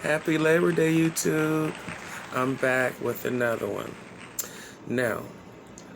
Happy Labor Day, YouTube. I'm back with another one. Now,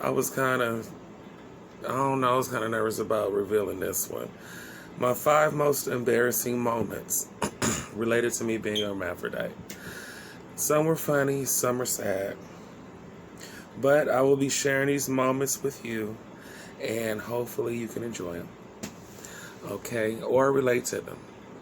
I was kind of, I don't know, I was kind of nervous about revealing this one. My 5 most embarrassing moments related to me being a hermaphrodite. Some were funny, some are sad. But I will be sharing these moments with you, and hopefully you can enjoy them. Okay? Or relate to them.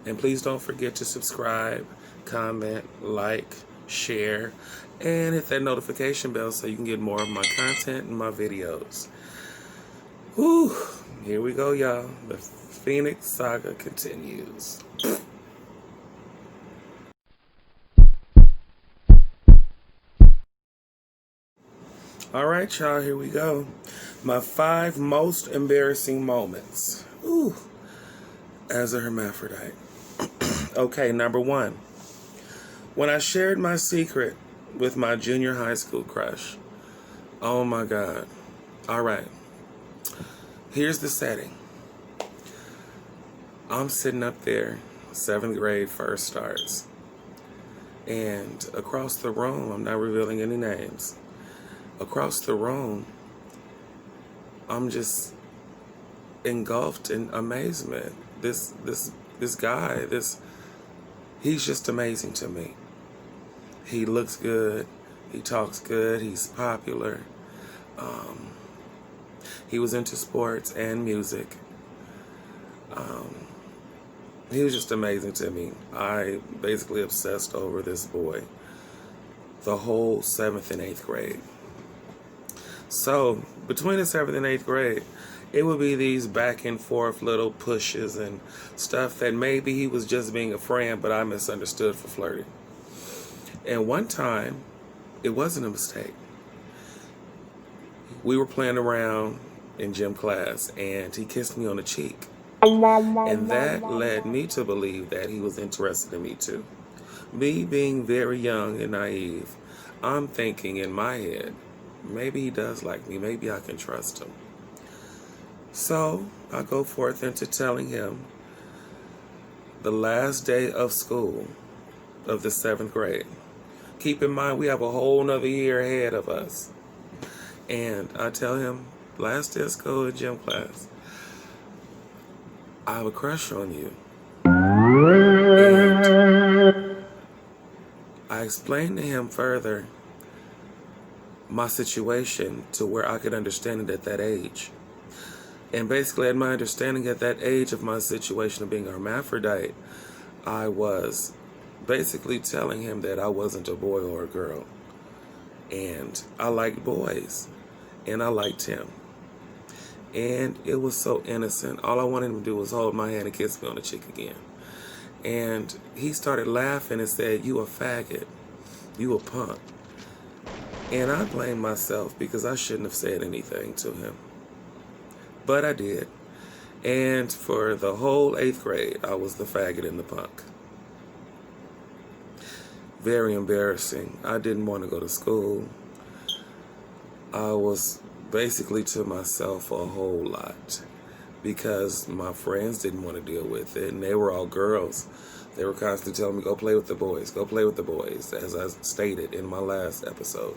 And please don't forget to subscribe, comment, like, share, and hit that notification bell so you can get more of my content and my videos. Whew, here we go, y'all. The Phoenix saga continues. All right, y'all, here we go. My 5 most embarrassing moments. Ooh, as a hermaphrodite. Okay, number 1. When I shared my secret with my junior high school crush. Oh my God. All right. Here's the setting. I'm sitting up there, 7th grade first starts. And across the room, I'm not revealing any names. Across the room, I'm just engulfed in amazement. This guy, he's just amazing to me. He looks good. He talks good. He's popular. He was into sports and music. He was just amazing to me. I basically obsessed over this boy the whole 7th and 8th grade. So between the 7th and 8th grade, it would be these back and forth little pushes and stuff that maybe he was just being a friend, but I misunderstood for flirting. And one time, it wasn't a mistake. We were playing around in gym class, and he kissed me on the cheek. And that led me to believe that he was interested in me too. Me being very young and naive, I'm thinking in my head, maybe he does like me, maybe I can trust him. So I go forth into telling him the last day of school of the 7th grade. Keep in mind, we have a whole nother year ahead of us. And I tell him, last day of school in gym class, I have a crush on you. And I explained to him further my situation to where I could understand it at that age. And basically, at my understanding at that age of my situation of being a hermaphrodite, I was basically telling him that I wasn't a boy or a girl. And I liked boys. And I liked him. And it was so innocent. All I wanted him to do was hold my hand and kiss me on the cheek again. And he started laughing and said, "You a faggot. You a punk." And I blamed myself because I shouldn't have said anything to him. But I did. And for the whole 8th grade, I was the faggot and the punk. Very embarrassing. I didn't want to go to school. I was basically to myself a whole lot because my friends didn't want to deal with it, and they were all girls. They were constantly telling me, "Go play with the boys, go play with the boys," as I stated in my last episode.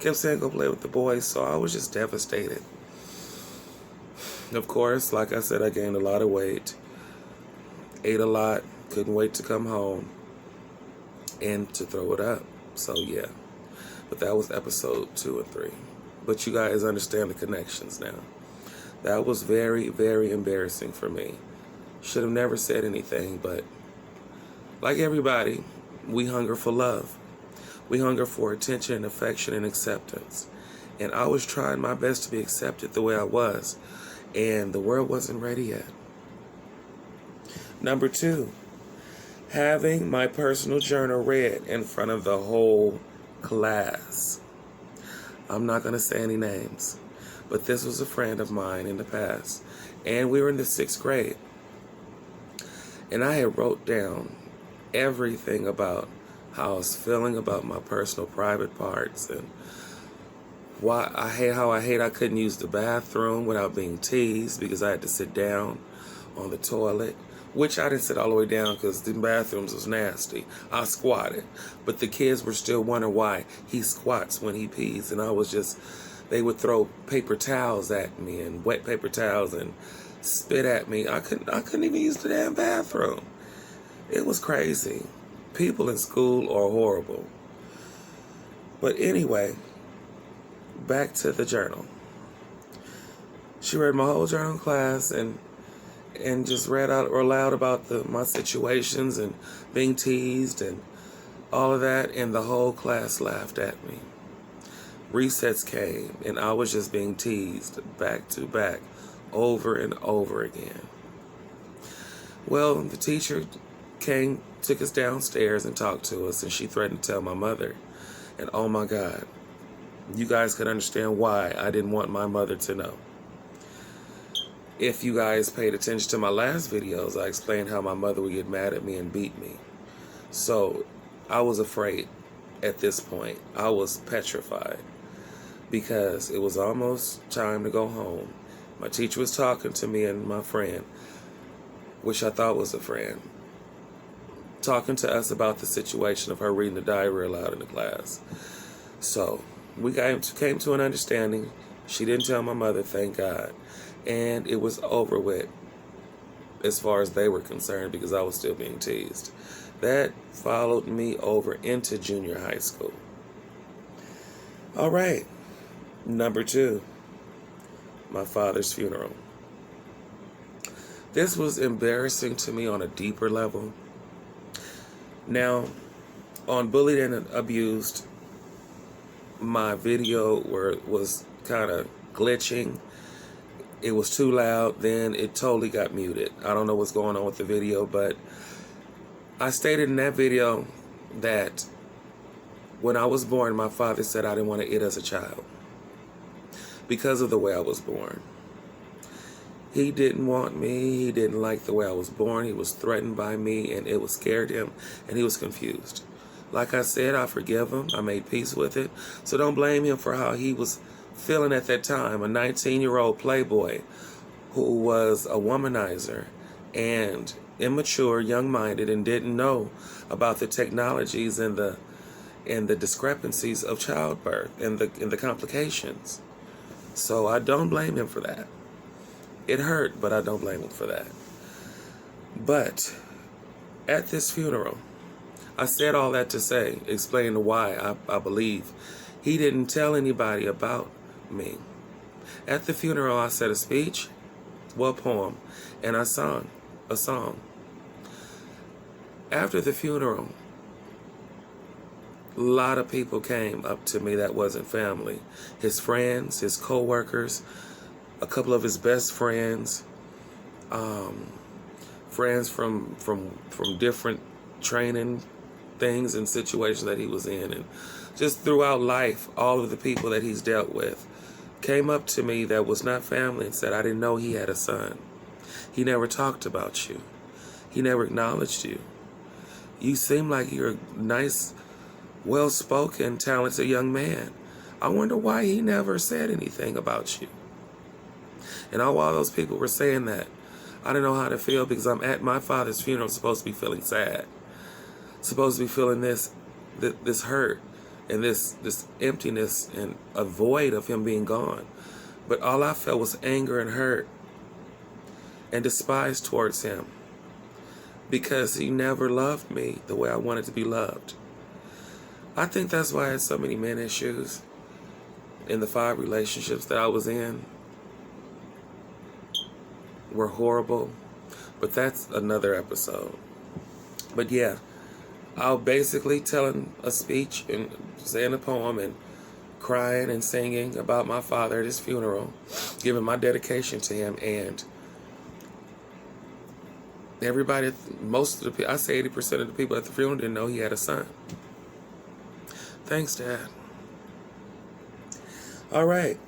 Kept saying, "Go play with the boys," so I was just devastated. Of course, like I said, I gained a lot of weight, ate a lot, couldn't wait to come home and to throw it up. So yeah, but that was episode 2 and 3. But you guys understand the connections now. That was very, very embarrassing for me. Should have never said anything, but like everybody, we hunger for love. We hunger for attention, affection, and acceptance. And I was trying my best to be accepted the way I was, and the world wasn't ready yet. Number 2, having my personal journal read in front of the whole class. I'm not going to say any names, but this was a friend of mine in the past, and we were in the 6th grade. And I had wrote down everything about how I was feeling about my personal private parts and how I hate I couldn't use the bathroom without being teased because I had to sit down on the toilet which I didn't sit all the way down because the bathrooms was nasty. I squatted, but the kids were still wondering why he squats when he pees, and they would throw paper towels at me and wet paper towels and spit at me. I couldn't even use the damn bathroom. It was crazy. People in school are horrible. But anyway, back to the journal. She read my whole journal in class and just read out or loud about my situations and being teased and all of that, and the whole class laughed at me. Recess came, and I was just being teased back to back, over and over again. Well, the teacher took us downstairs and talked to us, and she threatened to tell my mother. And oh my God, you guys could understand why I didn't want my mother to know. If you guys paid attention to my last videos, I explained how my mother would get mad at me and beat me. So I was afraid at this point. I was petrified because it was almost time to go home. My teacher was talking to me and my friend, which I thought was a friend, talking to us about the situation of her reading the diary aloud in the class. So we came to an understanding. She didn't tell my mother, thank God. And it was over with as far as they were concerned because I was still being teased. That followed me over into junior high school. All right, number 2, my father's funeral. This was embarrassing to me on a deeper level. Now, on Bullied and Abused, my video was kind of glitching. It was too loud, then it totally got muted. I don't know what's going on with the video, but I stated in that video that when I was born, my father said I didn't want to eat as a child because of the way I was born. He didn't want me. He didn't like the way I was born. He was threatened by me, and it scared him, and he was confused. Like I said, I forgive him. I made peace with it. So don't blame him for how he was feeling at that time, a 19-year-old playboy who was a womanizer and immature, young-minded, and didn't know about the technologies and the discrepancies of childbirth and the complications. So I don't blame him for that. It hurt, but I don't blame him for that. But at this funeral, I said all that to say, explain why I believe he didn't tell anybody about me. At the funeral, I said a speech, a poem, and I sung a song. After the funeral, a lot of people came up to me that wasn't family. His friends, his co-workers, a couple of his best friends, friends from different training things and situations that he was in, and just throughout life, all of the people that he's dealt with came up to me that was not family and said, I didn't know he had a son. He never talked about you. He never acknowledged you. You seem like you're a nice, well-spoken, talented young man. I wonder why he never said anything about you. And all while those people were saying that, I didn't know how to feel because I'm at my father's funeral, supposed to be feeling sad, supposed to be feeling this hurt and this emptiness and a void of him being gone. But all I felt was anger and hurt and despise towards him because he never loved me the way I wanted to be loved. I think that's why I had so many men issues in the 5 relationships that I was in. Were horrible, but that's another episode. But yeah, I'll basically telling a speech and saying a poem and crying and singing about my father at his funeral, giving my dedication to him, and everybody, most of the people, I say 80% of the people at the funeral didn't know he had a son. Thanks, Dad. All right,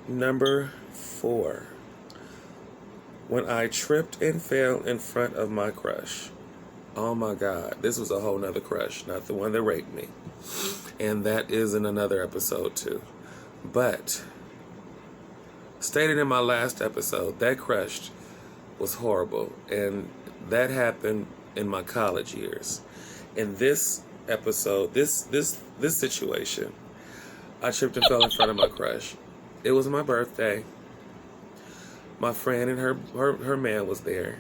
number 4. When I tripped and fell in front of my crush. Oh my God, this was a whole nother crush, not the one that raped me. And that is in another episode too. But, stated in my last episode, that crush was horrible. And that happened in my college years. In this episode, this situation, I tripped and fell in front of my crush. It was my birthday. My friend and her man was there.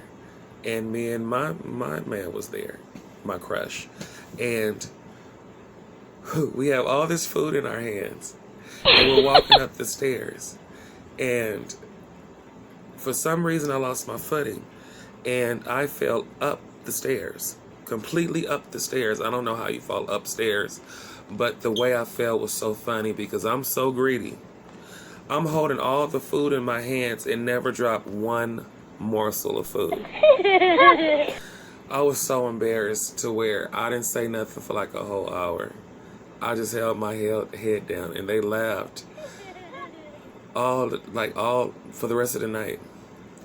And me and my man was there. My crush. And we have all this food in our hands. And we're walking up the stairs. And for some reason, I lost my footing. And I fell up the stairs. Completely up the stairs. I don't know how you fall upstairs. But the way I fell was so funny because I'm so greedy. I'm holding all the food in my hands and never dropped one morsel of food. I was so embarrassed to where I didn't say nothing for like a whole hour. I just held my head down and they laughed all for the rest of the night.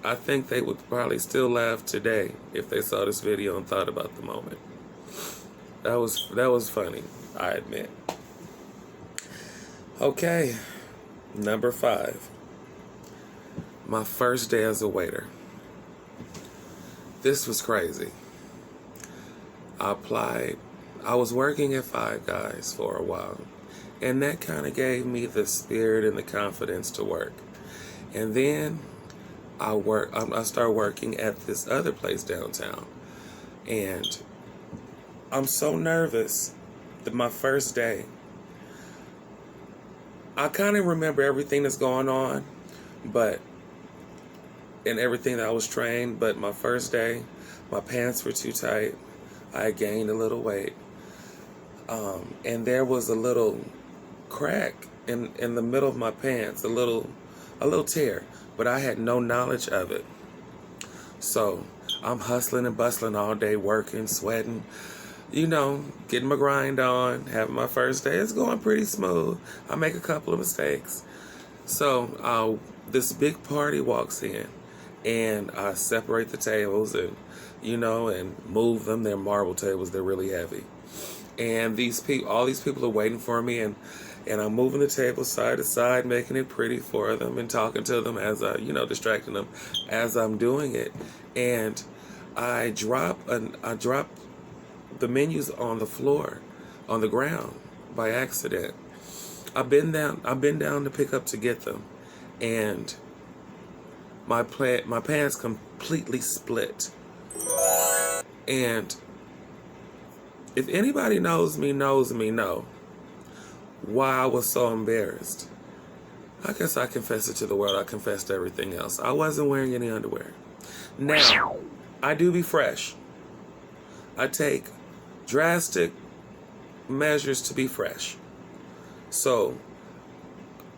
I think they would probably still laugh today if they saw this video and thought about the moment. That was funny, I admit. Okay, number 5. My first day as a waiter. This was crazy. I applied. I was working at Five Guys for a while, and that kind of gave me the spirit and the confidence to work. And then I started working at this other place downtown, and I'm so nervous that my first day, I kind of remember everything that's going on, and everything that I was trained, but my first day, my pants were too tight. I gained a little weight. And there was a little crack in the middle of my pants, a little tear, but I had no knowledge of it. So I'm hustling and bustling all day, working, sweating, getting my grind on, having my first day. It's going pretty smooth. I make a couple of mistakes. So this big party walks in, and I separate the tables and move them. They're marble tables. They're really heavy. And all these people are waiting for me, and I'm moving the table side to side, making it pretty for them and talking to them as distracting them as I'm doing it. And I drop the menus on the floor, on the ground by accident. I've been down to pick up to get them, and my pants completely split. And if anybody knows me know why I was so embarrassed. I guess I confessed it to the world. I confessed everything else. I wasn't wearing any underwear. Now, I do be fresh. I take drastic measures to be fresh. So,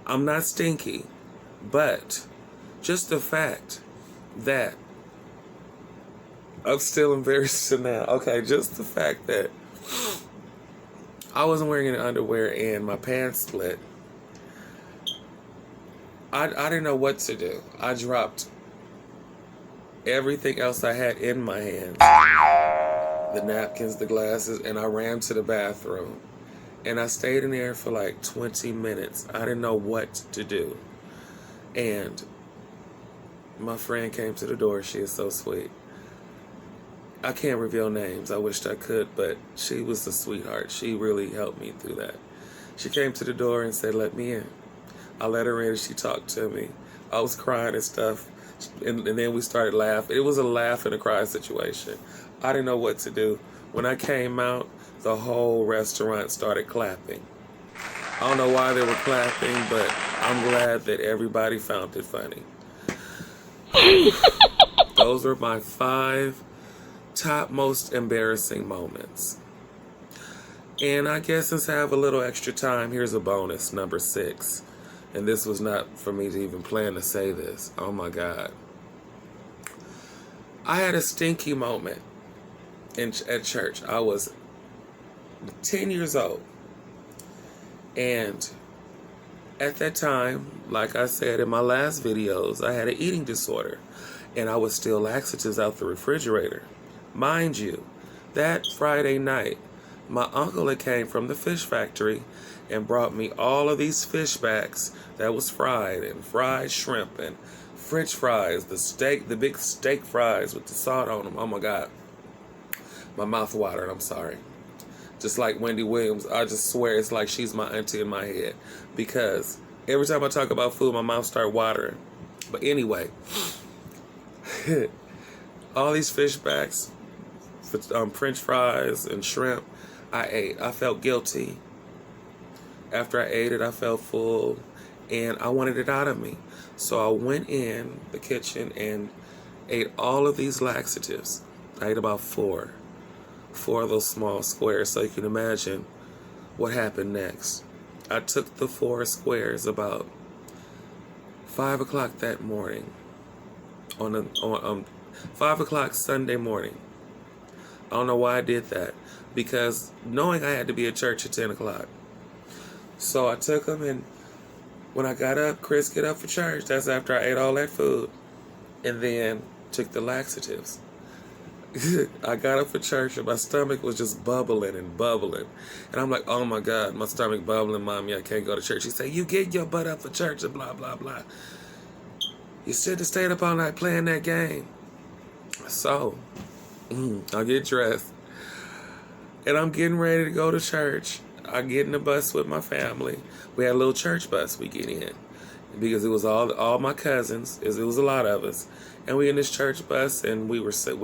I'm not stinky, but just the fact that I'm still embarrassed now. Okay, just the fact that I wasn't wearing any underwear and my pants split. I didn't know what to do. I dropped everything else I had in my hands. The napkins, the glasses, and I ran to the bathroom. And I stayed in there for like 20 minutes. I didn't know what to do. And my friend came to the door. She is so sweet. I can't reveal names. I wished I could, but she was a sweetheart. She really helped me through that. She came to the door and said, "Let me in." I let her in and she talked to me. I was crying and stuff. And then we started laughing. It was a laugh and a cry situation. I didn't know what to do. When I came out, the whole restaurant started clapping. I don't know why they were clapping, but I'm glad that everybody found it funny. Those are my 5 top most embarrassing moments. And I guess since I have a little extra time, here's a bonus, number 6. And this was not for me to even plan to say this. Oh my God. I had a stinky moment at church. I was 10 years old. And at that time, like I said in my last videos, I had an eating disorder. And I would steal laxatives out the refrigerator. Mind you, that Friday night, my uncle had came from the fish factory and brought me all of these fish backs that was fried, and fried shrimp, and French fries, the big steak fries with the salt on them. Oh my God. My mouth watered, I'm sorry. Just like Wendy Williams, I just swear it's like she's my auntie in my head. Because every time I talk about food, my mouth starts watering. But anyway, all these fish backs, French fries and shrimp, I ate. I felt guilty. After I ate it, I felt full, and I wanted it out of me. So I went in the kitchen and ate all of these laxatives. I ate about four of those small squares, so you can imagine what happened next. I took the 4 squares about 5 o'clock that morning, on 5 o'clock Sunday morning. I don't know why I did that, because knowing I had to be at church at 10 o'clock. So I took them, and when I got up, Chris, get up for church. That's after I ate all that food, and then took the laxatives. I got up for church, and my stomach was just bubbling and bubbling. And I'm like, oh my God, my stomach bubbling, Mommy, I can't go to church. She said, you get your butt up for church and blah, blah, blah. You should have stayed up all night playing that game. So, I get dressed, and I'm getting ready to go to church. I get in the bus with my family. We had a little church bus we get in, because it was all my cousins. It was a lot of us. And we in this church bus, and we were singing.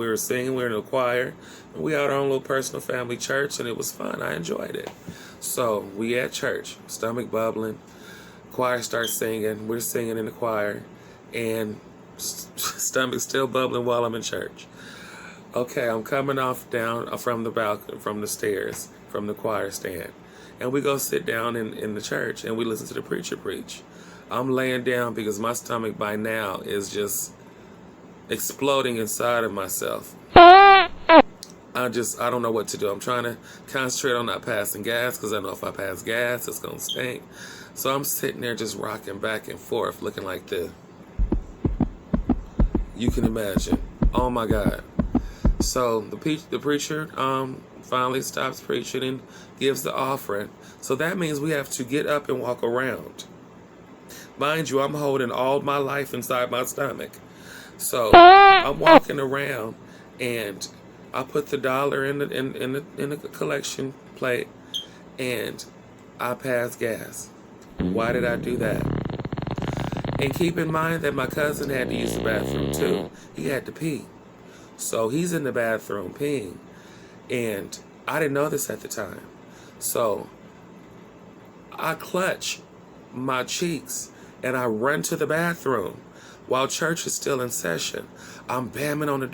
We were in the choir, and we had our own little personal family church, and it was fun. I enjoyed it. So we at church, stomach bubbling. Choir starts singing. We're singing in the choir, and stomach still bubbling while I'm in church. Okay, I'm coming off down from the balcony, from the stairs, from the choir stand, and we go sit down in the church, and we listen to the preacher preach. I'm laying down because my stomach by now is just exploding inside of myself. I don't know what to do. I'm trying to concentrate on not passing gas, because I know if I pass gas, it's going to stink. So I'm sitting there just rocking back and forth, looking like this. You can imagine. Oh my God. So the preacher finally stops preaching and gives the offering. So that means we have to get up and walk around. Mind you, I'm holding all my life inside my stomach. So I'm walking around, and I put the dollar in the collection plate, and I pass gas. Why did I do that? And keep in mind that my cousin had to use the bathroom too. He had to pee. So he's in the bathroom peeing, and I didn't know this at the time. So I clutch my cheeks, and I run to the bathroom while church is still in session. I'm bamming on the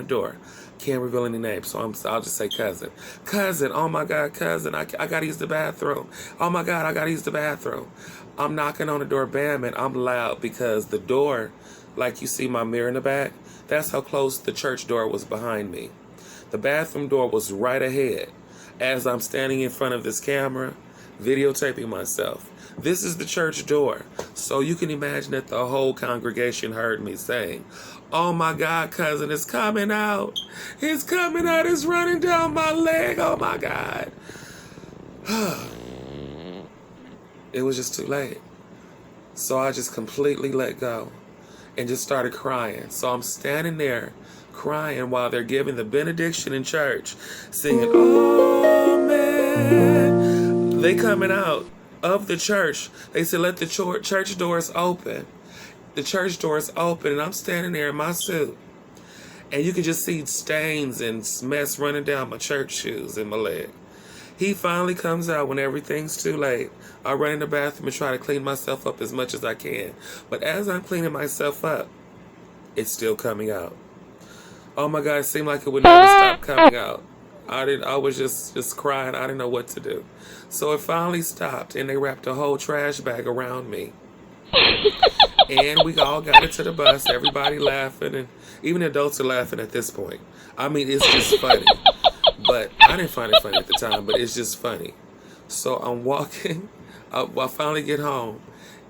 door. Can't reveal any names, so I'll just say cousin. Cousin, oh my God, cousin, I gotta use the bathroom. Oh my God, I gotta use the bathroom. I'm knocking on the door, bamming. I'm loud because the door, like you see my mirror in the back, that's how close the church door was behind me. The bathroom door was right ahead as I'm standing in front of this camera, videotaping myself. This is the church door. So you can imagine that the whole congregation heard me saying, oh my God, cousin, it's coming out. It's coming out. It's running down my leg. Oh my God. It was just too late. So I just completely let go and just started crying. So I'm standing there crying while they're giving the benediction in church, singing, oh man. They coming out of the church. They said, let the church doors open. The church doors open, and I'm standing there in my suit, and you can just see stains and mess running down my church shoes and my leg. He finally comes out when everything's too late. I run in the bathroom and try to clean myself up as much as I can. But as I'm cleaning myself up, it's still coming out. Oh my God, it seemed like it would never stop coming out. I was just crying. I didn't know what to do. So it finally stopped, and they wrapped a whole trash bag around me. And we all got into the bus, everybody laughing, and even adults are laughing at this point. I mean, it's just funny. But I didn't find it funny at the time, but it's just funny. So I'm walking, I finally get home,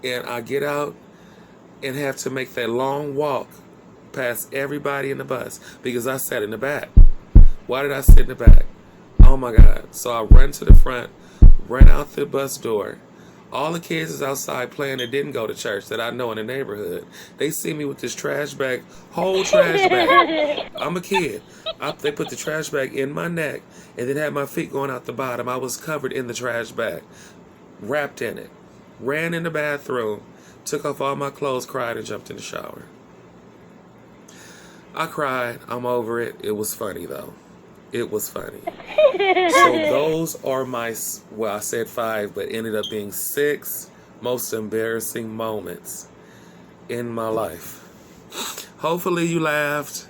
and I get out and have to make that long walk past everybody in the bus because I sat in the back. Why did I sit in the back? Oh my God. So I run to the front, run out the bus door, All the kids is outside playing that didn't go to church that I know in the neighborhood. They see me with this trash bag, whole trash bag. I'm a kid. They put the trash bag in my neck and then had my feet going out the bottom. I was covered in the trash bag, wrapped in it. Ran in the bathroom, took off all my clothes, cried, and jumped in the shower. I cried. I'm over it. It was funny, though. It was funny. So those are my, well, I said 5, but ended up being 6 most embarrassing moments in my life. Hopefully you laughed.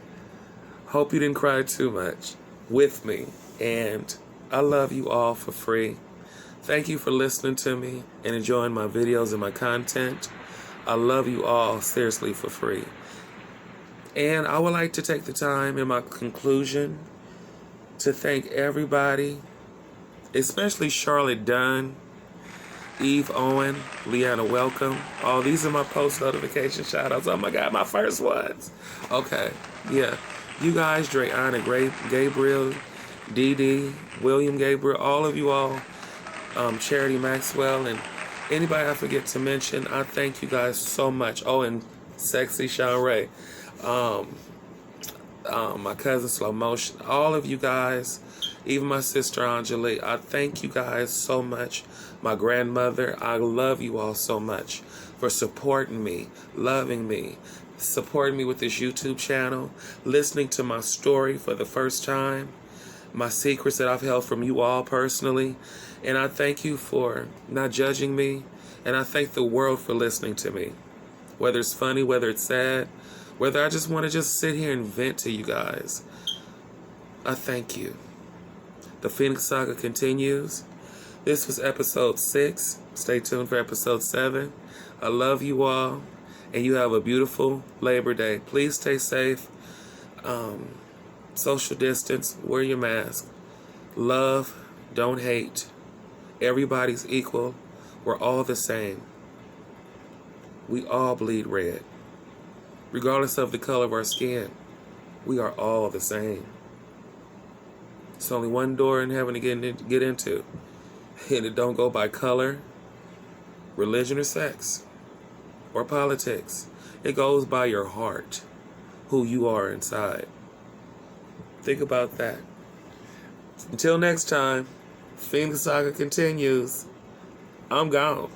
Hope you didn't cry too much with me. And I love you all for free. Thank you for listening to me and enjoying my videos and my content. I love you all, seriously, for free. And I would like to take the time in my conclusion to thank everybody, especially Charlotte Dunn, Eve Owen, Leanna Welcome. Oh, these are my post notification shout outs. Oh my God, my first ones. Okay, yeah. You guys, Dreana, Gabriel, Dee Dee, William Gabriel, all of you all, Charity Maxwell, and anybody I forget to mention, I thank you guys so much. Oh, and Sexy Sean Ray. My cousin Slow Motion, all of you guys, even my sister Angelique, I thank you guys so much. My grandmother, I love you all so much for supporting me, loving me, supporting me with this YouTube channel, listening to my story for the first time, my secrets that I've held from you all personally. And I thank you for not judging me, and I thank the world for listening to me. Whether it's funny, whether it's sad, whether I just want to just sit here and vent to you guys, I thank you. The Phoenix Saga continues. This was episode 6. Stay tuned for episode 7. I love you all, and you have a beautiful Labor Day. Please stay safe. Social distance. Wear your mask. Love. Don't hate. Everybody's equal. We're all the same. We all bleed red. Regardless of the color of our skin, we are all the same. It's only one door in heaven to get into. And it don't go by color, religion, or sex, or politics. It goes by your heart, who you are inside. Think about that. Until next time, Phoenix Saga continues. I'm gone.